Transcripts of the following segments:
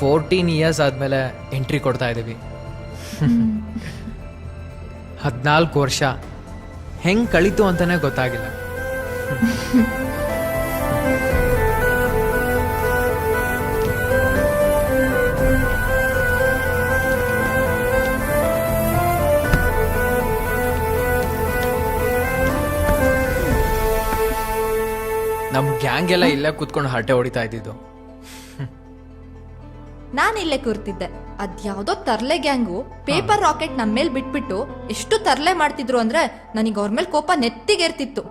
14 years ಆದ್ಮೇಲೆ entry ಕೊಡ್ತಾ ಇದ್ದೀವಿ. 14 ವರ್ಷ ಹೆಂಗ್ ಕಳೀತು ಅಂತಾನೆ ಗೊತ್ತಾಗಿಲ್ಲ. ನಮ್ ಗ್ಯಾಂಗ್ ಎಲ್ಲ ಇಲ್ಲೇ ಕೂತ್ಕೊಂಡು ಹರಟೆ ಹೊಡಿತಾ ಇದ್ದಿದ್ದು. ನಾನು ಇಲ್ಲೇ ಕೂರ್ತಿದ್ದೆ. ಅದ್ಯಾವ್ದೋ ತರ್ಲೆ ಗ್ಯಾಂಗು ಪೇಪರ್ ರಾಕೆಟ್ ನಮ್ಮ ಮೇಲ್ ಬಿಟ್ಬಿಟ್ಟು ಎಷ್ಟು ತರ್ಲೆ ಮಾಡ್ತಿದ್ರು ಅಂದ್ರೆ ನನಗೆ ಅವ್ರ ಮೇಲೆ ಕೋಪ ನೆತ್ತಿಗೇರ್ತಿತ್ತು.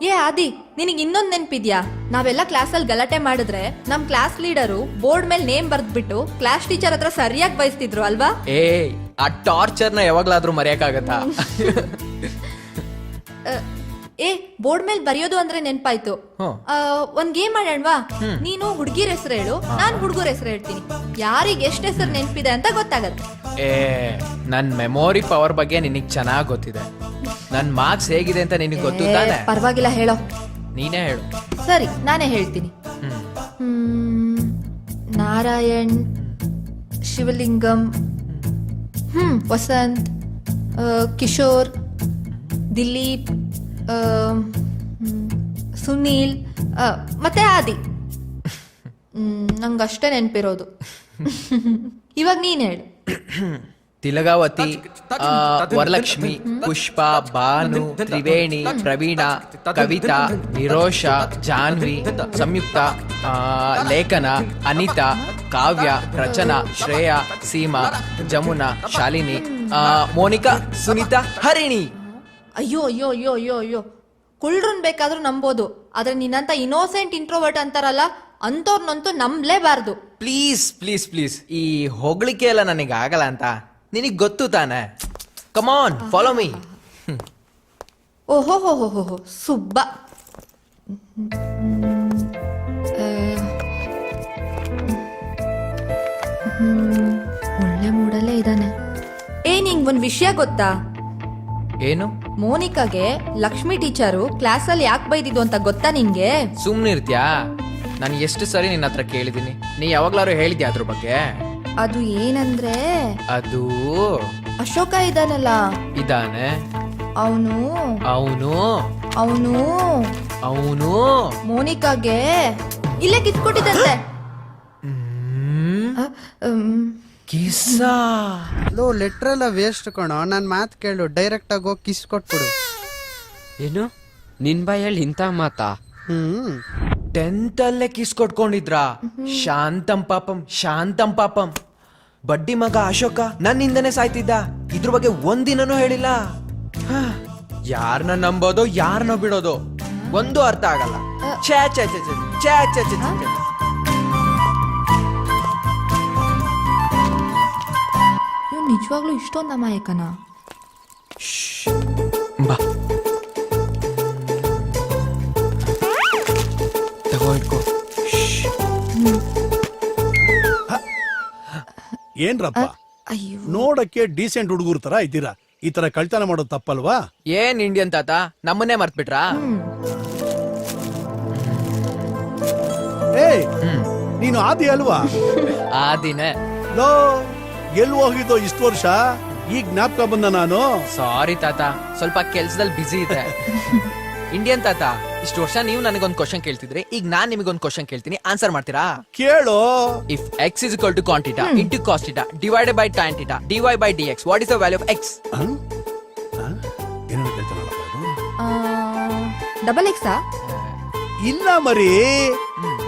ಏ ಆದಿ, ನಿನಗೆ ಇನ್ನೊಂದ್ ನೆನ್ಪಿದ್ಯಾ? ನಾವೆಲ್ಲ ಕ್ಲಾಸಲ್ಲಿ ಗಲಾಟೆ ಮಾಡಿದ್ರೆ ನಮ್ ಕ್ಲಾಸ್ ಲೀಡರು ಬೋರ್ಡ್ ಮೇಲೆ ನೇಮ್ ಬರ್ದ್ಬಿಟ್ಟು ಕ್ಲಾಸ್ ಟೀಚರ್ ಹತ್ರ ಸರಿಯಾಗಿ ಬಯಸ್ತಿದ್ರು ಅಲ್ವಾ? ಆ ಟಾರ್ಚರ್ನ ಯಾವಾಗ್ಲಾದ್ರೂ ಮರೆಯಕ್ಕಾಗತ್ತಾ? ಏ ಬೋರ್ಡ್ ಮೇಲೆ ಬರೆಯೋದು ಅಂದ್ರೆ ನೆನ್ಪಾಯ್ತು. ಒಂದ್ ಗೇಮ್ ಆಡೋಣವಾ? ನೀನು ಹುಡುಗಿರ ಹೆಸರು ಹೇಳು, ನಾನ್ ಹುಡುಗರ ಹೆಸರು ಹೇಳ್ತೀನಿ. ಯಾರಿಗೆ ಎಷ್ಟ್ ಹೆಸರು ನೆನ್ಪಿದೆ ಅಂತ ಗೊತ್ತಾಗತ್ತೆ. ನನ್ ಮೆಮೊರಿ ಪವರ್ ಬಗ್ಗೆ ನಿನಗ್ ಚೆನ್ನಾಗ್ ಗೊತ್ತಿದೆ. ನನ್ ಮಾರ್ಕ್ಸ್ ಹೇಗಿದೆ ಅಂತ ನಿನಗ್ ಗೊತ್ತು ತಾನೆ? ಪರವಾಗಿಲ್ಲ, ಹೇಳೋ. ನೀನೇ ಹೇಳು. ಸರಿ, ನಾನೇ ಹೇಳ್ತೀನಿ. ನಾರಾಯಣ್, ಶಿವಲಿಂಗಂ, ವಸಂತ್, ಕಿಶೋರ್, ದಿಲೀಪ್, ಸುನೀಲ್ ಮತ್ತೆ ಆದಿ. ನಂಗಷ್ಟೇ ನೆನ್ಪಿರೋದು. ಇವಾಗ ನೀನ್ ಹೇಳು. ತಿಲಗಾವತಿ, ವರಲಕ್ಷ್ಮಿ, ಪುಷ್ಪ, ಭಾನು, ತ್ರಿವೇಣಿ, ಪ್ರವೀಣ, ಕವಿತಾ, ನಿರೋಷ, ಜಾನ್ವಿ, ಸಂಯುಕ್ತ, ಲೇಖನ, ಅನಿತಾ, ಕಾವ್ಯ, ರಚನಾ, ಶ್ರೇಯಾ, ಸೀಮಾ, ಜಮುನಾ, ಶಾಲಿನಿ, ಮೋನಿಕಾ, ಸುನೀತಾ, ಹರಿಣಿ. ಅಯ್ಯೋ ಅಯ್ಯೋ ಅಯ್ಯೋ ಅಯ್ಯೋ ಅಯ್ಯೋ, ಕುಳ್ರನ್ ಬೇಕಾದ್ರೂ ನಂಬೋದು, ಆದ್ರೆ ನಿನ್ನಂತ ಇನೋಸೆಂಟ್ ಇಂಟ್ರೋವರ್ಟ್ ಅಂತಾರಲ್ಲ ಅಂತವ್ರನ್ನಂತೂ ನಂಬಲೇಬಾರ್ದು. ಪ್ಲೀಸ್ ಪ್ಲೀಸ್ ಪ್ಲೀಸ್, ಈ ಹೊಗಳಿಕೆ ಎಲ್ಲ ನನಗೆ ಆಗಲ್ಲ ಅಂತ ನಿನಗ್ ಗೊತ್ತು ತಾನೆ. ಕಮಾನ್, ಫಾಲೋ ಮೀ. ಓಹೋ ಹೋ ಹೋ ಹೋ ಹೋ, ಸುಬ್ಬ. ಒಳ್ಳೆ ಮೂಡಲ್ಲೇ ಇದ್ದಾನೆ. ನಿಂಗ್ ಒಂದ್ ವಿಷಯ ಗೊತ್ತಾ? ಏನು? ಮೋನಿಕಾಗೆ ಲಕ್ಷ್ಮಿ ಟೀಚರು ಕ್ಲಾಸಲ್ಲಿ ಯಾಕೆ ಬೈದಿದ್ದು ಅಂತ ಗೊತ್ತಾ ನಿನ್ಗೆ? ಸುಮ್ನಿರ್ತ್ಯಾ? ನಾನು ಎಷ್ಟು ಸರಿ ನಿನ್ನ ಹತ್ರ ಕೇಳಿದೀನಿ, ನೀ ಯಾವಾಗ್ಲಾರು ಹೇಳಿದ್ಯಾ ಅದ್ರ ಬಗ್ಗೆ? ಅದು ಏನಂದ್ರೆ, ಅದು ಅಶೋಕ ಇದಾನಲ್ಲ, ಇದಾನೆ. ಅವನು ಅವನು ಅವನು ಅವನು ಮೋನಿಕಾಗೆ ಇಲ್ಲೇ ಕಿತ್ಕೊಟ್ಟಿದಂತೆ. ಕಿಸ್ಸಾ? ಲೋ, ಲೆಟರ್ ಎಲ್ಲ ವೇಸ್ಟ್ ಕಣೋ. ನನ್ ಮಾತ್ ಕೇಳು, ಡೈರೆಕ್ಟ್ ಆಗಿ ಹೋಗಿ ಕಿಸ್ ಕೊಟ್ಬಿಡು. ಏನು ನಿನ್ ಬಾಯಲ್ಲಿ ಇಂಥ ಮಾತಾ? 10th ಅಲ್ಲೇ ಕಿಸ್ ಕೊಟ್ಕೊಂಡಿದ್ರಾ? ಶಾಂತಂ ಪಾಪಂ, ಶಾಂತಂ ಪಾಪಂ. ಬಡ್ಡಿ ಮಗ ಅಶೋಕ ನನ್ನಿಂದನೇ ಸಾಯ್ತಿದ್ದ. ಇದ್ರ ಬಗ್ಗೆ ಒಂದಿನನೂ ಹೇಳಿಲ್ಲ. ಯಾರನ್ನ ನಂಬೋದೋ ಯಾರನ್ನ ಬಿಡೋದು ಒಂದು ಅರ್ಥ ಆಗಲ್ಲ. ಛೇ ಛೇ ಛೇ ಛೇ ಛೇ ಛೇ ಛೇ ಛೇ. ನಿಜವಾಗ್ಲೂ ಇಷ್ಟೊಂದು ಅಮಾಯಕನ? ಬಾ, ತಗೋ ಇಟ್ಕೋ. ಏನ್ರಪ್ಪ, ಅಯ್ಯೋ, ನೋಡಕ್ಕೆ ಡೀಸೆಂಟ್ ಹುಡುಗರ ತರ ಇದ್ದೀರಾ. ಈ ತರ ಕಳ್ತನ ಮಾಡೋದು ತಪ್ಪಲ್ವಾ? ಏನ್ ಇಂಡಿಯನ್ ತಾತ ನಮ್ಮನ್ನೇ ಮರ್ತ್ಬಿಟ್ರಾ? ಏಯ್, ನೀನು ಆದಿ ಅಲ್ವಾ? ಆದಿನೇ. ಲೋ, ಎಲ್ಲಿ ಹೋಗಿದ್ದೋ ಇಷ್ಟು ವರ್ಷ? ಈಗ ಜ್ಞಾಪಕ ಬಂದ ನಾನು. ಸಾರಿ ತಾತ, ಸ್ವಲ್ಪ ಕೆಲ್ಸದಲ್ಲಿ ಬಿಸಿ ಇದೆ. ಇಂಡಿಯನ್ ತಾತ, ಇಷ್ಟು ವರ್ಷ ನೀವು ನನಗೊಂದು ಕ್ವಶನ್ ಕೇಳ್ತಿದ್ರಿ, ಈಗ ನಾನ್ ನಿಮಗೊಂದು ಕ್ವಶನ್ ಕೇಳ್ತೀನಿ, ಆನ್ಸರ್ ಮಾಡ್ತೀರಾ? ಕೇಳು. If x is equal to cot theta into cos theta divided by tan theta dy by dx, what is the value of x? ಏನೋ ಹೇಳ್ತಾನಲ್ಲಪ್ಪ ಇದು. ಡಬಲ್ ಎಕ್ಸಾ? ಇಲ್ಲ ಮರಿ,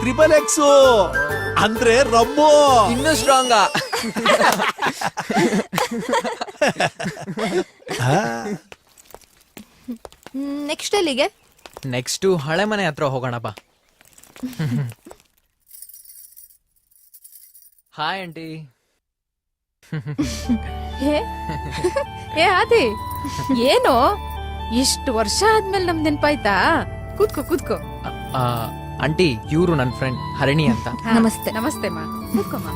ಟ್ರಿಪಲ್ ಎಕ್ಸ್ ಅಂದ್ರೆ ರಮ್ಮು. ಇನ್ನೂ ಸ್ಟ್ರಾಂಗ್. ನೆಕ್ಸ್ಟ್ ಎಲ್ಲಿಗೆ? ನೆಕ್ಸ್ಟ್ ಹಳೆ ಮನೆ ಹತ್ರ ಹೋಗೋಣ ಬಾ. Hi aunty. ಏ ಆದಿ, ಏನು ಇಷ್ಟು ವರ್ಷ ಆದ್ಮೇಲೆ ನಮ್ ನೆನ್ಪಾಯ್ತಾ? ಕೂತ್ಕೋ ಕೂತ್ಕೋ. ಆಂಟಿ, ಇವ್ರು ನನ್ನ ಫ್ರೆಂಡ್ ಹರಿಣಿ ಅಂತ. ನಮಸ್ತೆ. ನಮಸ್ತೆ ಮಾ, ಕೂತ್ಕೊಮ್ಮ.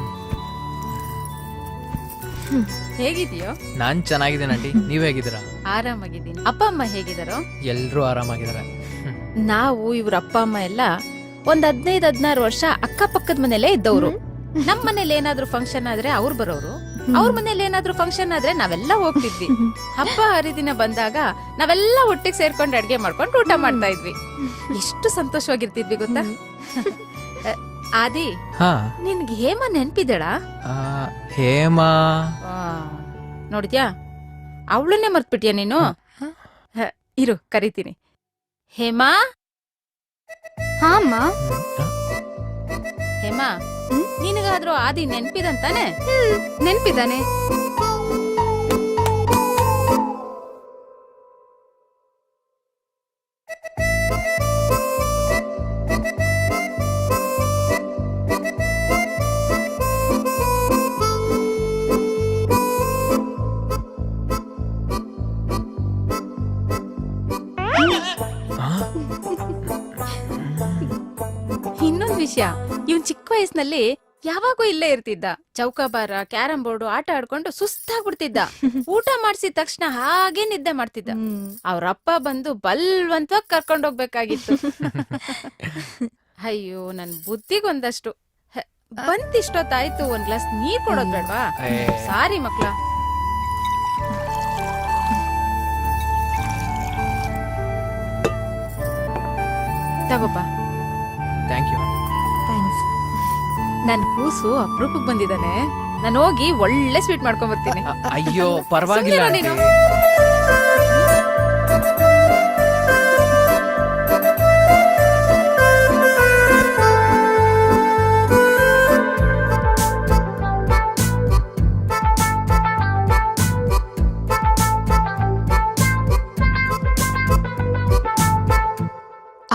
ಹೇಗಿದೀಯೋ? ನಾನ್ ಚೆನ್ನಾಗಿದ್ದೀನಿ ಆಂಟಿ, ನೀವ್ ಹೇಗಿದ್ದೀರಾ? ಆರಾಮಾಗಿದ್ದೀನಿ. ಅಪ್ಪ ಅಮ್ಮ ಹೇಗಿದಾರೋ? ಎಲ್ರೂ ಆರಾಮಾಗಿದ್ದಾರೆ. ನಾವು ಇವ್ರ ಅಪ್ಪ ಅಮ್ಮ ಎಲ್ಲ ಒಂದ್ 15-16 ವರ್ಷ ಅಕ್ಕಪಕ್ಕದ ಮನೆಯಲ್ಲೇ ಇದ್ದವ್ರು. ನಮ್ ಮನೇಲಿ ಏನಾದ್ರೂ ಫಂಕ್ಷನ್ ಆದ್ರೆ ಅವ್ರು ಬರೋರು, ಅವ್ರ ಮನೇಲಿ ಏನಾದ್ರೂ ಫಂಕ್ಷನ್ ಆದ್ರೆ ನಾವೆಲ್ಲ ಹೋಗ್ತಿದ್ವಿ. ಹಬ್ಬ ಹರಿದಿನ ಬಂದಾಗ ನಾವೆಲ್ಲ ಒಟ್ಟಿಗೆ ಸೇರ್ಕೊಂಡು ಅಡ್ಗೆ ಮಾಡ್ಕೊಂಡು ಊಟ ಮಾಡ್ತಾ ಇದ್ವಿ. ಎಷ್ಟು ಸಂತೋಷವಾಗಿರ್ತಿದ್ವಿ ಗೊತ್ತಾ? ಆದಿ, ಹಾ ನಿನ್ಗೆ ಹೇಮ ನೆನ್ಪಿದಳ? ಆ, ಹೇಮಾ ನೋಡಿದ್ಯಾ, ಅವಳನ್ನೇ ಮರ್ತ್ಬಿಟ್ಯಾ ನೀನು? ಇರು ಕರಿತೀನಿ. ಹೇಮಾ, ಹಾ ಅಮ್ಮ. ಹೇಮಾ, ನಿನಗಾದ್ರೂ ಆದಿ ನೆನ್ಪಿದಂತಾನೆ? ನೆನ್ಪಿದಾನೆ. ಇನ್ನೊಂದ್ ವಿಷಯ, ಇವನ್ ಚಿಕ್ಕ ವಯಸ್ಸಿನಲ್ಲಿ ಯಾವಾಗೂ ಇಲ್ಲೇ ಇರ್ತಿದ್ದ. ಚೌಕಾಬಾರ, ಕ್ಯಾರಂ ಬೋರ್ಡ್ ಆಟ ಆಡ್ಕೊಂಡು ಸುಸ್ತಾಗ್ಬಿಡ್ತಿದ್ದ. ಊಟ ಮಾಡ್ಸಿದ ತಕ್ಷಣ ಹಾಗೆ ನಿದ್ದೆ ಮಾಡ್ತಿದ್ದ. ಅವ್ರಪ್ಪ ಬಂದು ಬಲ್ವಂತವಾಗಿ ಕರ್ಕೊಂಡೋಗ್ಬೇಕಾಗಿತ್ತು. ಅಯ್ಯೋ, ನನ್ ಬುದ್ಧಿಗೊಂದಷ್ಟು ಬಂತಿಷ್ಟೊತ್ತಾಯ್ತು, ಒಂದ್ ಗ್ಲಾಸ್ ನೀರ್ ಕೊಡೋದ್ ಬೇಡ್ವಾ? ಸಾರಿ ಮಕ್ಳ. ತಗೋಪ. Thank you. ಥ್ಯಾಂಕ್ಸ್. ನನ್ ಕೂಸು ಅಪ್ರೂಪಕ್ ಬಂದಿದ್ದಾನೆ. ನಾನು ಹೋಗಿ ಒಳ್ಳೆ ಸ್ವೀಟ್ ಮಾಡ್ಕೊಂಡ್ ಬರ್ತೀನಿ. ಅಯ್ಯೋ ಪರವಾಗಿಲ್ಲ ಸುಮ್ನಿರು ನೀನು.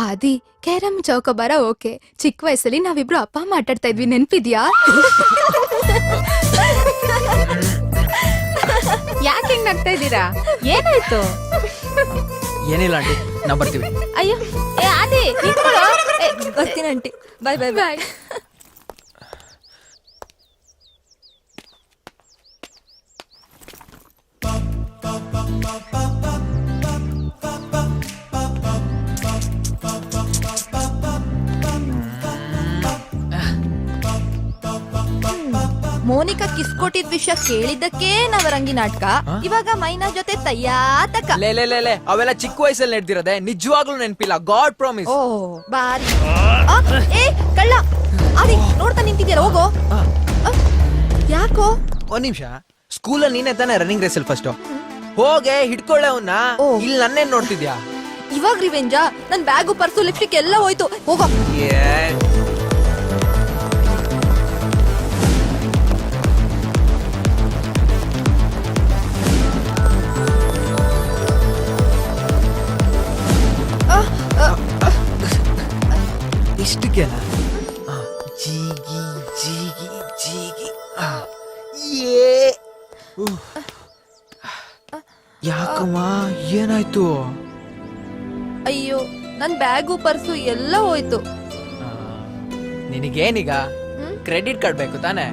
ಆದಿ, ಕ್ಯಾರಂ ಚೌಕಬಾರ ಓಕೆ. ಚಿಕ್ಕ ವಯಸ್ಸಲ್ಲಿ ನಾವಿಬ್ರು ಅಪ್ಪ ಅಮ್ಮ ಆಟಾಡ್ತಾ ಇದ್ವಿ, ನೆನ್ಪಿದ್ಯಾ? ಯಾಕೆ ಹಿಂಗ್ ನಗ್ತಾ ಇದ್ದೀರಾ? ಏನಾಯ್ತು? ಏನಿಲ್ಲ ಆಂಟಿ, ನಾವ್ ಬರ್ತೀವಿ. ಅಯ್ಯೋ, ಏ ಆದಿ, ನಿಂತ್ಕೊಳ್ಳೋ. ಏ, ಬರ್ತೀನಿ ಆಂಟಿ. ಬಾಯ್ ಬಾಯ್ ಬಾಯ್. ಮೋನಿಕಾ ಕಿಸ್ ಕೊಟ್ಟಿದ್ ವಿಷಯ ಕೇಳಿದ್ದಕ್ಕೆ ನವರಂಗಿ ನಾಟಕ. ಇವಾಗ ಮೈನಾ ಜೊತೆ ತಯ್ಯಾತಕ. ಲೇ ಲೇ ಲೇ ಲೇ, ಅವೆಲ್ಲ ಚಿಕ್ಕ ವಯಸ್ಸಲ್ಲಿ ನಡೆದಿರೋದೆ, ನಿಜವಾಗ್ಲೂ ನೆನಪಿಲ್ಲ. God promise. ಓ ಬಾರಿ. ಏ ಕಳ್ಳ, ಆದಿ ನೋಡ್ತಾ ನಿಂತಿದ್ಯಾರ, ಹೋಗೋ. ಯಾಕೋ? ಒಂದ್ ನಿಮಿಷ, ಸ್ಕೂಲಲ್ಲಿ ನೀನೇ ತಾನೇ ರನ್ನಿಂಗ್ ರೇಸಲ್ಲಿ ಫಸ್ಟ್? ಹೋಗೆ ಹಿಡ್ಕೊಳ್ಳೆ ಅವನ್ನ. ಓ. ಇಲ್ಲಿ ನನ್ನೇನ್ ನೋಡ್ತಿದ್ಯಾ? ಇವಾಗ ರಿವೆಂಜಾ? ನನ್ ಬ್ಯಾಗು ಪರ್ಸು ಲಿಪ್ಸ್ಟಿಕ್ ಎಲ್ಲ ಹೋಯ್ತು, ಹೋಗೋ. ಇಷ್ಟಕ್ಕೆನಾ? ಜೀಗಿ ಜೀಗಿ ಜೀಗಿ. ಯಾಕಮ್ಮ, ಏನಾಯ್ತು? ಅಯ್ಯೋ, ನನ್ ಬ್ಯಾಗು ಪರ್ಸು ಎಲ್ಲ ಹೋಯ್ತು. ನಿನಗೇನೀಗ? ಕ್ರೆಡಿಟ್ ಕಾರ್ಡ್ ಬೇಕು ತಾನೆ?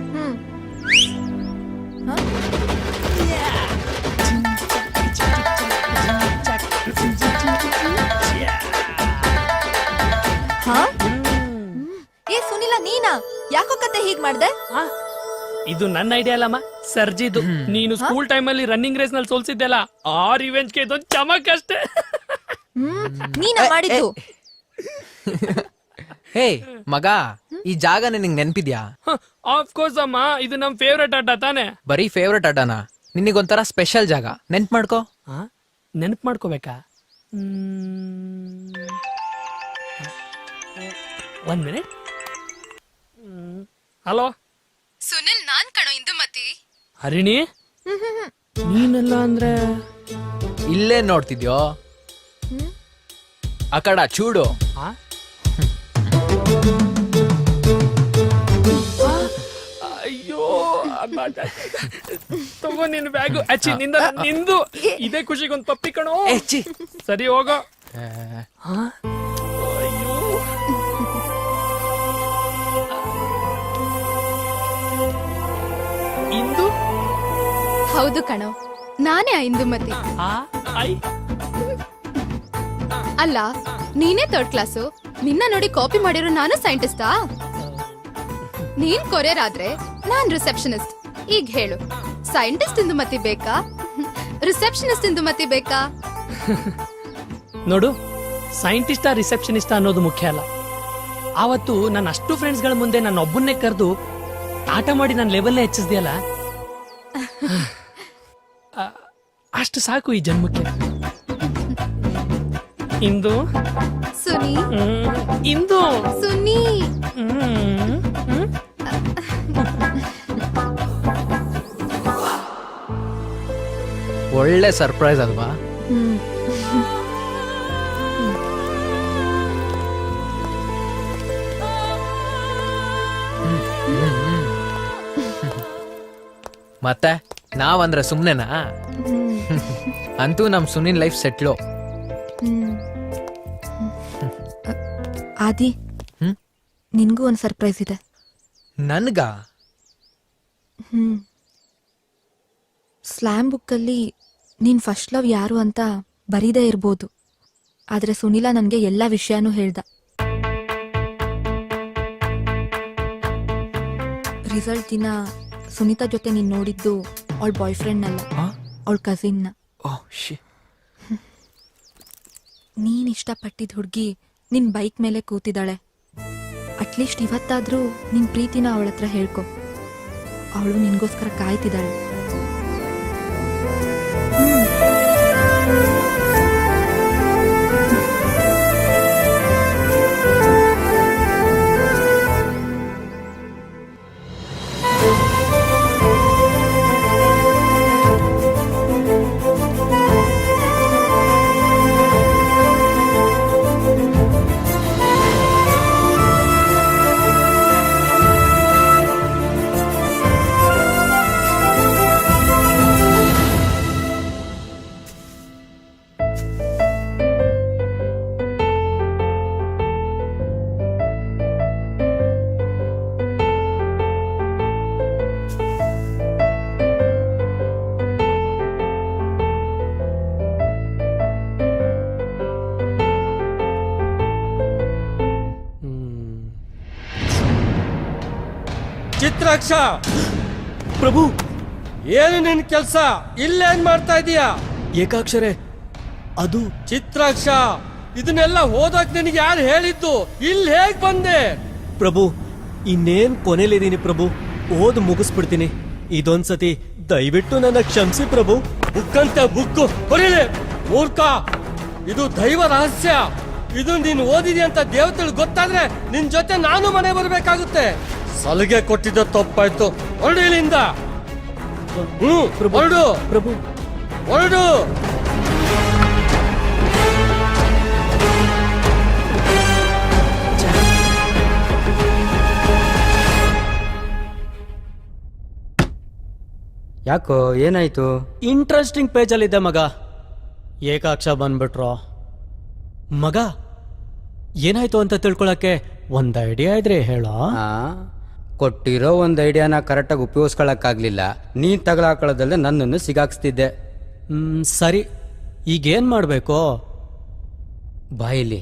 ಏ ಸುನಿಲ, ನೀನಾ? ಯಾಕೋ ಕತೆ ಹೀಗ್ ಮಾಡ್ದೆ? ಇದು ನನ್ನ ಐಡಿಯಾ ಅಲ್ಲಮ್ಮ, ಸರ್ಜಿದು. ನೀನು ಸ್ಕೂಲ್ ಟೈಮ್ ಅಲ್ಲಿ ರನ್ನಿಂಗ್ ರೇಸ್ ನಲ್ಲಿ ಸೋಲ್ಸಿದ್ದೆಲ್ಲ, ಆ ರಿವೆಂಜ್ ಗೆ ಇದೊಂದು ಚಮಕ್ ಅಷ್ಟೇ. ನೀನಾ ಮಾಡಿದ್ದು? ಹೇ ಮಗ, ಈ ಜಾಗ ನಿನಗ್ ನೆನ್ಪಿದ್ಯಾ? ಆಫ್ ಕೋರ್ಸ್ ಅಮ್ಮ, ಇದು ನಮ್ ಫೇವ್ರೆಟ್ ಅಡ್ಡ ತಾನೆ. ಬರೀ ಫೇವ್ರೆಟ್ ಅಡ್ಡನ? ನಿನಗೊಂಥರ ಸ್ಪೆಷಲ್ ಜಾಗ, ನೆನ್ಪ್ ಮಾಡ್ಕೋ. ನೆನಪು ಮಾಡ್ಕೋಬೇಕಾ? ಒಂದ್ ಮಿನಿಟ್. ಹಲೋ ಸುನಿಲ್, ನಾನ್ ಕಣೋ ಇಂದುಮತಿ. ಹರಿಣಿ, ನೀನೆಲ್ಲ ಅಂದ್ರೆ ಇಲ್ಲೇ ನೋಡ್ತಿದ್ಯೋ? ಆ ಕಡ ಚೂಡು. ಅಯ್ಯೋ, ತಗೋ ನಿನ್ ಬ್ಯಾಗು. ಅಚ್ಚಿ, ನಿಂದು ಇದೇ ಖುಷಿಗೊಂದು ಪಪ್ಪಿ ಕಣೋ. ಸರಿ ಹೋಗೋ. ಅಯ್ಯೋ, ಇಂದು? ಹೌದು ಕಣೋ, ನಾನೇ ಇಂದುಮತಿ. ಅಲ್ಲ, ನೀನೇ ಥರ್ಡ್ ಕ್ಲಾಸು. ನಿನ್ನ ನೋಡಿ ಕಾಪಿ ಮಾಡಿರೋ ನಾನು ಸೈಂಟಿಸ್ಟಾ? ನೀನ್ ಕೊರಿಯರ್ ಆದ್ರೆ ನಾನ್ ರಿಸೆಪ್ಷನಿಸ್ಟ್. ಈಗ ಹೇಳು, ಸೈಂಟಿಸ್ಟ್ ಇಂದುಮತಿ ಬೇಕಾ, ರಿಸೆಪ್ಷನಿಸ್ಟ್ ಇಂದುಮತಿ ಬೇಕಾ? ನೋಡು, ಸೈಂಟಿಸ್ಟಾ ರಿಸೆಪ್ಷನಿಸ್ಟಾ ಅನ್ನೋದು ಮುಖ್ಯ ಅಲ್ಲ. ಆವತ್ತು ನನ್ನ ಅಷ್ಟು ಫ್ರೆಂಡ್ಸ್ಗಳ ಮುಂದೆ ನನ್ನ ಒಬ್ಬನ್ನೇ ಕರೆದು ಆಟ ಮಾಡಿ ನನ್ನ ಲೆವೆಲ್ನ ಹೆಚ್ಚಿಸ್ದಿಯಲ್ಲ, ಅಷ್ಟು ಸಾಕು ಈ ಜನ್ಮಕ್ಕೆ. ಇಂದು ಸುನಿ, ಇಂದು ಸುನಿ. ಒಳ್ಳೆ ಸರ್ಪ್ರೈಸ್ ಅಲ್ವಾ? ಮತ್ತೆ ನಾವಂದ್ರೆ ಸುಮ್ನೆನಾ? ಅಂತೂ ನಮ್ ಸುನಿನ್ ಲೈಫ್ ಸೆಟ್ಲು. ಆದಿ, ಹ್ಮ್? ನಿನ್ಗೂ ಒಂದ್ ಸರ್ಪ್ರೈಸ್ ಇದೆ. ನನ್ಗ? ಸ್ಲ್ಯಾಮ್ ಬುಕ್ಕಲ್ಲಿ ನೀನ್ ಫಸ್ಟ್ ಲವ್ ಯಾರು ಅಂತ ಬರೀದೇ ಇರ್ಬೋದು, ಆದ್ರೆ ಸುನಿಲ ನನ್ಗೆ ಎಲ್ಲಾ ವಿಷಯನೂ ಹೇಳ್ದ. ರಿಸಲ್ಟ್ ದಿನ ಸುನೀತಾ ಜೊತೆ ನೀನ್ ನೋಡಿದ್ದು ಅವಳ ಬಾಯ್ ಫ್ರೆಂಡ್ನಲ್ಲ, ಅವಳ ಕಸಿನ್ನ. ನೀನ್ ಇಷ್ಟಪಟ್ಟಿದ್ ಹುಡ್ಗಿ ನಿನ್ ಬೈಕ್ ಮೇಲೆ ಕೂತಿದ್ದಾಳೆ. ಅಟ್ಲೀಸ್ಟ್ ಇವತ್ತಾದ್ರೂ ನಿನ್ ಪ್ರೀತಿನ ಅವಳ ಹತ್ರ ಹೇಳ್ಕೊ. ಅವಳು ನಿನ್ಗೋಸ್ಕರ ಕಾಯ್ತಿದ್ದಾಳೆ. ಚಿತ್ರಾಕ್ಷ, ಪ್ರಭು ಏನು ನಿನ್ ಕೆಲ್ಸ? ಇಲ್ಲೇನ್ ಮಾಡ್ತಾ ಇದೀಯಾ? ಏಕಾಕ್ಷರೆ ಅದು ಚಿತ್ರಾಕ್ಷ, ಇದನ್ನೆಲ್ಲ ಓದಕ್ ನಿನಗೆ ಯಾರು ಹೇಳಿದ್ದು? ಇಲ್ಲಿ ಹೇಗ್ ಬಂದೆ? ಪ್ರಭು, ಇನ್ನೇನ್ ಕೊನೆಲಿದೀನಿ ಪ್ರಭು, ಓದ್ ಮುಗಿಸ್ಬಿಡ್ತೀನಿ. ಇದೊಂದ್ಸತಿ ದಯವಿಟ್ಟು ನನ್ನ ಕ್ಷಮಿಸಿ ಪ್ರಭು. ಬುಕ್ಕಂತೆ ಬುಕ್ಕು ಹೊಡಿಲೆ ಮೂರ್ಖ. ಇದು ದೈವ ರಹಸ್ಯ. ಇದು ನೀನು ಓದಿದಿ ಅಂತ ದೇವತೆಗಳು ಗೊತ್ತಾದ್ರೆ ನಿನ್ ಜೊತೆ ನಾನು ಮನೆ ಬರ್ಬೇಕಾಗುತ್ತೆ. ಸಲಿಗೆ ಕೊಟ್ಟಿದ್ದ ತಪ್ಪಾಯ್ತು. ಹೊರಡು ಇಲ್ಲಿಂದ. ಹೊರಡು ಪ್ರಭು, ಹೊರಡು. ಯಾಕೋ, ಏನಾಯ್ತು? ಇಂಟ್ರೆಸ್ಟಿಂಗ್ ಪೇಜಲ್ಲಿದ್ದೆ ಮಗ. ಏಕಾಕ್ಷ ಬಂದ್ಬಿಟ್ರು. ಮಗ, ಏನಾಯ್ತು ಅಂತ ತಿಳ್ಕೊಳಕ್ಕೆ ಒಂದ್ ಐಡಿಯಾ ಇದ್ರೆ ಹೇಳೋ. ಕೊಟ್ಟಿರೋ ಒಂದ್ ಐಡಿಯಾನ ಕರೆಕ್ಟಾಗಿ ಉಪಯೋಗಿಸ್ಕೊಳಕ್ಕಾಗ್ಲಿಲ್ಲ. ನೀನ್ ತಗಲಾಕೊಳ್ಳೋದಲ್ಲದೆ ನನ್ನನ್ನು ಸಿಗಾಕ್ಸ್ತಿದ್ದೆ. ಸರಿ, ಈಗೇನ್ ಮಾಡ್ಬೇಕು? ಬಾಯಿಲಿ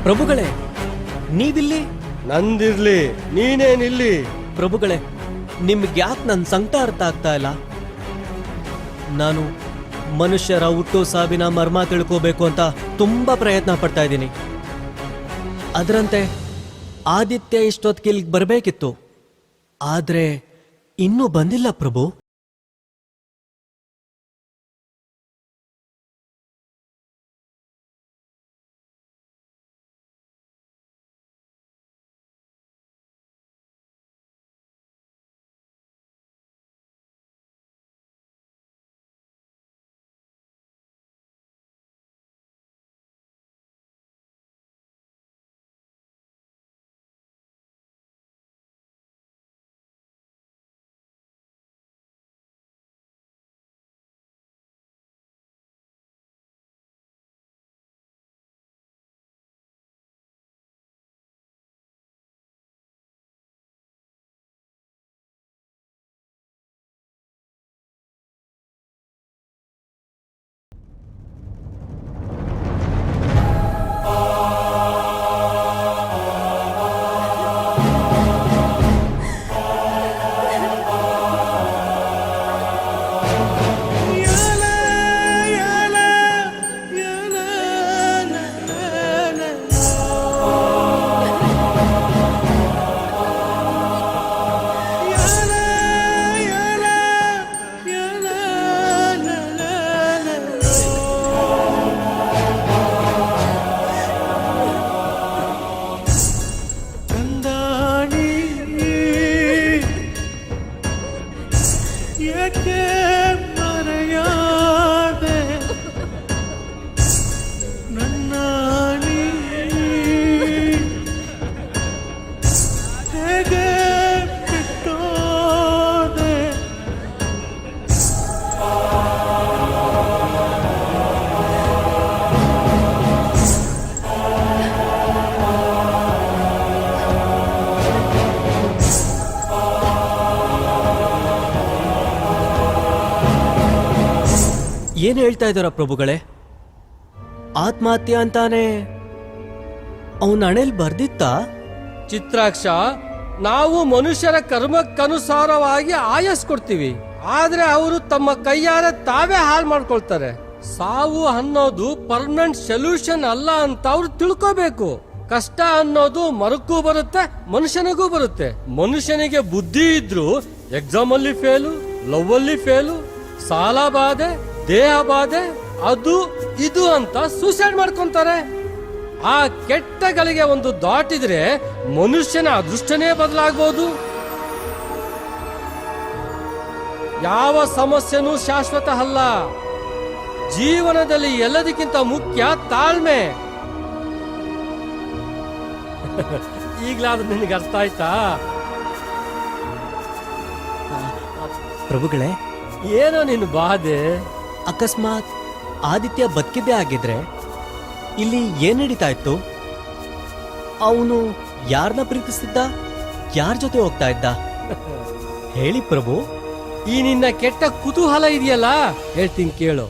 ಪ್ರಭುಗಳೇ, ನೀವಿಲ್ಲಿ? ನಂದಿರ್ಲಿ, ನೀನೇನಿಲ್ಲಿ? ಪ್ರಭುಗಳೇ, ನಿಮ್ಗೆ ಯಾಕೆ ನನ್ನ ಸಂಕಟ ಅರ್ಥ ಆಗ್ತಾ ಇಲ್ಲ? ನಾನು ಮನುಷ್ಯರ ಹುಟ್ಟು ಸಾವಿನ ಮರ್ಮ ತಿಳ್ಕೋಬೇಕು ಅಂತ ತುಂಬಾ ಪ್ರಯತ್ನ ಪಡ್ತಾ ಇದ್ದೀನಿ. ಅದರಂತೆ ಆದಿತ್ಯ ಇಷ್ಟೊತ್ತಿಗೆ ಇಲ್ಲಿಗೆ ಬರಬೇಕಿತ್ತು, ಆದ್ರೆ ಇನ್ನೂ ಬಂದಿಲ್ಲ ಪ್ರಭು. ಏನ್ ಹೇಳ್ತಾ ಇದ್ದಾರ ಪ್ರಭುಗಳೇ? ಆತ್ಮಹತ್ಯೆ ಅಂತಾನೆ ಅವನ ಹಣೆಲ್ ಬರ್ದಿತ್ತ? ಚಿತ್ರಾಕ್ಷ, ನಾವು ಮನುಷ್ಯರ ಕರ್ಮಕ್ಕನುಸಾರವಾಗಿ ಆಯಸ್ ಕೊಡ್ತೀವಿ, ಆದ್ರೆ ಅವರು ತಮ್ಮ ಕೈಯಾರೆ ತಾವೇ ಹಾಳು ಮಾಡ್ಕೊಳ್ತಾರೆ. ಸಾವು ಅನ್ನೋದು ಪರ್ಮನೆಂಟ್ ಸೊಲ್ಯೂಷನ್ ಅಲ್ಲ ಅಂತ ಅವ್ರು ತಿಳ್ಕೋಬೇಕು. ಕಷ್ಟ ಅನ್ನೋದು ಮರಕ್ಕೂ ಬರುತ್ತೆ, ಮನುಷ್ಯನಿಗೂ ಬರುತ್ತೆ. ಮನುಷ್ಯನಿಗೆ ಬುದ್ಧಿ ಇದ್ರು ಎಕ್ಸಾಮ್ ಅಲ್ಲಿ ಫೇಲು, ಲವ್ ಅಲ್ಲಿ ಫೇಲು, ಸಾಲ ಬಾಧೆ, ದೇಹ ಬಾಧೆ, ಅದು ಇದು ಅಂತ ಸೂಸೈಡ್ ಮಾಡ್ಕೊಂತಾರೆ. ಆ ಕೆಟ್ಟಗಳಿಗೆ ಒಂದು ದಾಟಿದ್ರೆ ಮನುಷ್ಯನ ಅದೃಷ್ಟನೇ ಬದಲಾಗಬಹುದು. ಯಾವ ಸಮಸ್ಯೆನೂ ಶಾಶ್ವತ ಅಲ್ಲ. ಜೀವನದಲ್ಲಿ ಎಲ್ಲದಕ್ಕಿಂತ ಮುಖ್ಯ ತಾಳ್ಮೆ. ಈಗ್ಲಾದ್ರೂ ನಿನಗೆ ಅರ್ಥ ಆಯ್ತಾ? ಪ್ರಭುಗಳೇ, ಏನೋ ನಿನ್ನ ಬಾಧೆ? ಅಕಸ್ಮಾತ್ ಆದಿತ್ಯ ಬದುಕಿದ್ದೇ ಆಗಿದ್ರೆ ಇಲ್ಲಿ ಏನ್ ನಡೀತಾ ಇತ್ತು? ಅವನು ಯಾರನ್ನ ಪ್ರೀತಿಸ್ತಿದ್ದ? ಯಾರ ಜೊತೆ ಹೋಗ್ತಾ ಇದ್ದ? ಹೇಳಿ ಪ್ರಭು. ಈ ನಿನ್ನ ಕೆಟ್ಟ ಕುತೂಹಲ ಇದೆಯಲ್ಲ, ಹೇಳ್ತೀನಿ ಕೇಳು.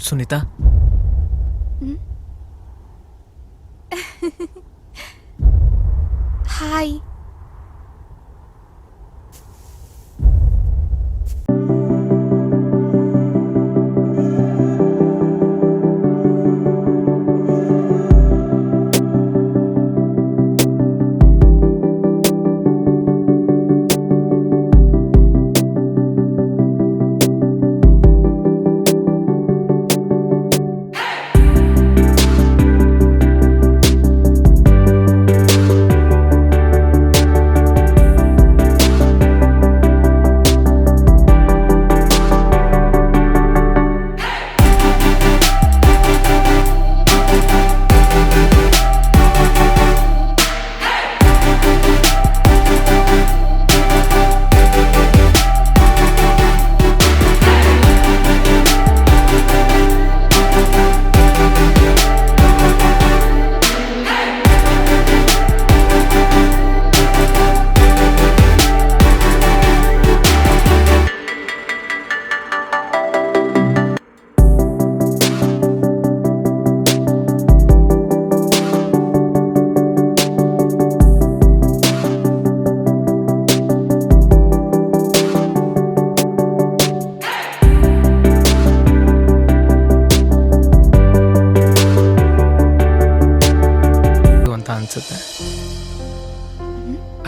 ಸುನೀತಾ, ಹಾಯ್.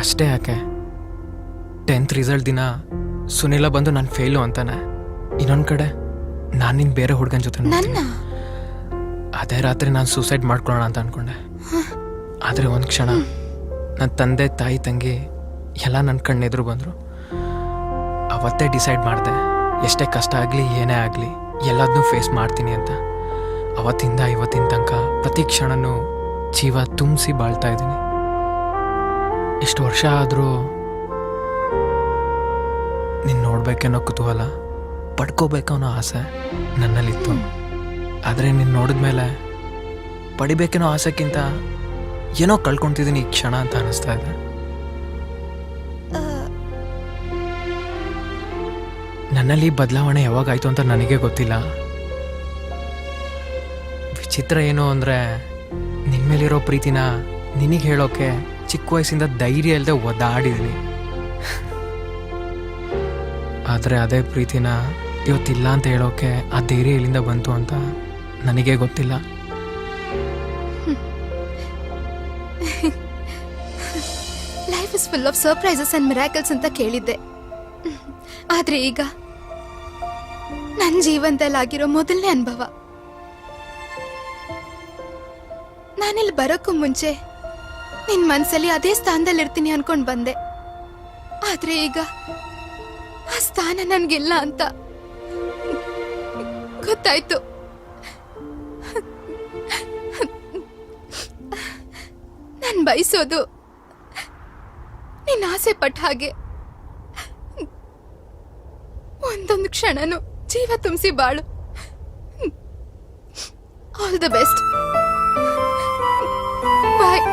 ಅಷ್ಟೇ ಯಾಕೆ 10th ರಿಸಲ್ಟ್ ದಿನ ಸುನಿಲ ಬಂದು ನಾನು ಫೇಲು ಅಂತಾನೆ. ಇನ್ನೊಂದು ಕಡೆ ನಾನು ನಿನ್ನ ಬೇರೆ ಹುಡುಗನ ಜೊತೆ ನೋಡ್ತೀನಿ. ಅದೇ ರಾತ್ರಿ ನಾನು ಸೂಸೈಡ್ ಮಾಡ್ಕೊಳ್ಳೋಣ ಅಂತ ಅನ್ಕೊಂಡೆ. ಆದರೆ ಒಂದು ಕ್ಷಣ ನನ್ನ ತಂದೆ ತಾಯಿ ತಂಗಿ ಎಲ್ಲ ನನ್ನ ಕಣ್ಣೆದುರು ಬಂದರು. ಅವತ್ತೇ ಡಿಸೈಡ್ ಮಾಡಿದೆ, ಎಷ್ಟೇ ಕಷ್ಟ ಆಗಲಿ ಏನೇ ಆಗಲಿ ಎಲ್ಲದನ್ನೂ ಫೇಸ್ ಮಾಡ್ತೀನಿ ಅಂತ. ಅವತ್ತಿಂದ ಇವತ್ತಿನ ತನಕ ಪ್ರತಿ ಕ್ಷಣನೂ ಜೀವ ತುಂಬಿಸಿ ಬಾಳ್ತಾ ಇದ್ದೀನಿ. ಇಷ್ಟು ವರ್ಷ ಆದರೂ ನೀನು ನೋಡ್ಬೇಕನ್ನೋ ಕುತೂಹಲ, ಪಡ್ಕೋಬೇಕನ್ನೋ ಆಸೆ ನನ್ನಲ್ಲಿತ್ತು. ಆದರೆ ನೀನು ನೋಡಿದ್ಮೇಲೆ ಪಡಿಬೇಕನ್ನೋ ಆಸೆಕ್ಕಿಂತ ಏನೋ ಕಳ್ಕೊತಿದ್ದೀನಿ ಈ ಕ್ಷಣ ಅಂತ ಅನಿಸ್ತಾ ಇದೆ. ನನ್ನಲ್ಲಿ ಬದಲಾವಣೆ ಯಾವಾಗಾಯ್ತು ಅಂತ ನನಗೆ ಗೊತ್ತಿಲ್ಲ. ವಿಚಿತ್ರ ಏನು ಅಂದರೆ ನಿನ್ನ ಮೇಲಿರೋ ಪ್ರೀತಿನ ನಿನಗೆ ಹೇಳೋಕೆ ಚಿಕ್ಕ ವಯಸ್ಸಿಂದ ಧೈರ್ಯ ಇಲ್ಲದೆ ಒದ್ದಾಡಿದ್ದೀನಿ. ಆದರೆ ಅದೇ ಪ್ರೀತಿನ ಇವತ್ತಿಲ್ಲ ಅಂತ ಹೇಳೋಕೆ ಆ ಧೈರ್ಯ ಎಲ್ಲಿಂದ ಬಂತು ಅಂತ ನನಗೆ ಗೊತ್ತಿಲ್ಲ. Life is full of surprises and miracles ಅಂತ ಕೇಳಿದ್ದೆ. ಆದ್ರೆ ಈಗ ನನ್ನ ಜೀವನದಲ್ಲಾಗಿರೋ ಮೊದಲನೇ ಅನುಭವ. ನಾನಿಲ್ಲಿ ಬರೋಕ್ಕೂ ಮುಂಚೆ ನಿನ್ ಮನ್ಸಲ್ಲಿ ಅದೇ ಸ್ಥಾನದಲ್ಲಿ ಇರ್ತೀನಿ ಅನ್ಕೊಂಡ್ ಬಂದೆ. ಆದ್ರೆ ಈಗ ಆ ಸ್ಥಾನ ನನ್ಗಿಲ್ಲ ಅಂತ ಗೊತ್ತಾಯ್ತು. ನಾನ್ ಬಯಸೋದು ನಿನ್ನ ಆಸೆ ಪಟ್ಟ ಹಾಗೆ ಒಂದೊಂದು ಕ್ಷಣನು ಜೀವ ತುಂಬಿಸಿ ಬಾಳು. All the best. Bye.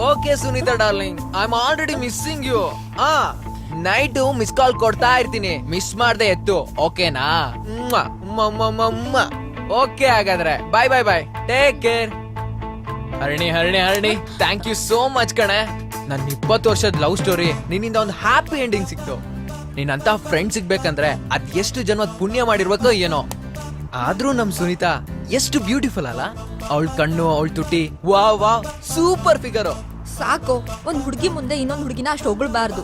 Okay Sunita darling, I am already missing you. Night miss call ಕೊಡ್ತಾ ಇರ್ತೀನಿ, ಮಿಸ್ ಮಾಡ್ದೆ ಎತ್ತು. ಓಕೆನಾ? ಓಕೆ ಹಾಗಾದ್ರೆ bye bye bye, take care. ಹರಣಿ ಥ್ಯಾಂಕ್ ಯು ಸೋ ಮಚ್ ಕಣೆ. ನನ್ನ 20 ವರ್ಷದ ಲವ್ ಸ್ಟೋರಿ ನಿನ್ನಿಂದ ಒಂದು ಹ್ಯಾಪಿ ಎಂಡಿಂಗ್ ಸಿಕ್ತು. ನೀನಂತ ಫ್ರೆಂಡ್ ಸಿಗ್ಬೇಕಂದ್ರೆ ಅದ್ ಎಷ್ಟು ಜನ್ಮದ ಪುಣ್ಯ ಮಾಡಿರ್ಬೇಕೋ ಏನೋ. ಆದ್ರೂ ನಮ್ ಸುನೀತಾ ಎಷ್ಟು ಬ್ಯೂಟಿಫುಲ್ ಅಲ್ಲ. ಅವಳ ಕಣ್ಣು, ಅವಳ ತುಟಿ, ವಾ ವಾ ಸೂಪರ್ ಫಿಗರು. ಸಾಕು, ಒಂದ್ ಹುಡುಗಿ ಮುಂದೆ ಇನ್ನೊಂದ್ ಹುಡುಗಿನ ಅಷ್ಟು ಹೊಗಳ್ಬಾರ್ದು.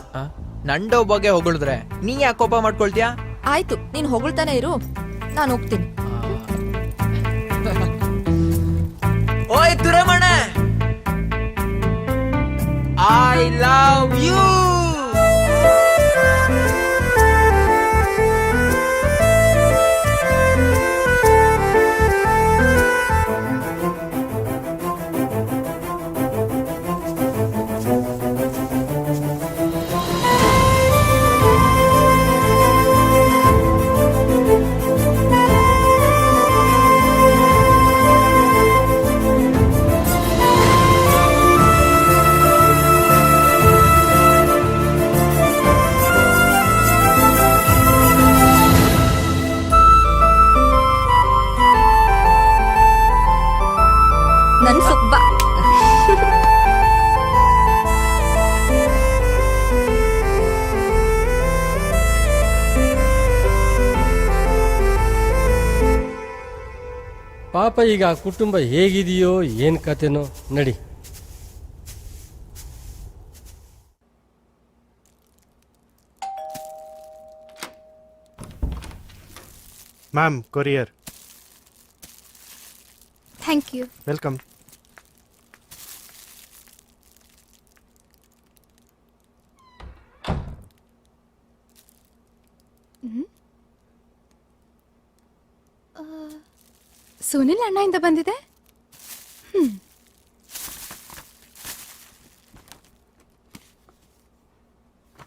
ನಂಡೋ ಬಗ್ಗೆ ಹೊಗಳಿದ್ರೆ ನೀ ಯಾಕೆ ಕೋಪ ಮಾಡ್ಕೊಳ್ತೀಯಾ? ಆಯ್ತು, ನೀನ್ ಹೊಗಳ್ತಾನೆ ಇರು, ನಾನು ಹೋಗ್ತೀನಿ. ಓಯ್ ತುರಮಣ, ಐ ಲವ್ ಯು. ನನ್ ಸುಬ್ಬ. ಪಾಪ ಈಗ ಆ ಕುಟುಂಬ ಹೇಗಿದೆಯೋ ಏನ್ ಕತೆನೋ ನಡಿ. Ma'am, courier. Thank you. Welcome. Sunil ಅಣ್ಣಯಿಂದ ಬಂದಿದೆ.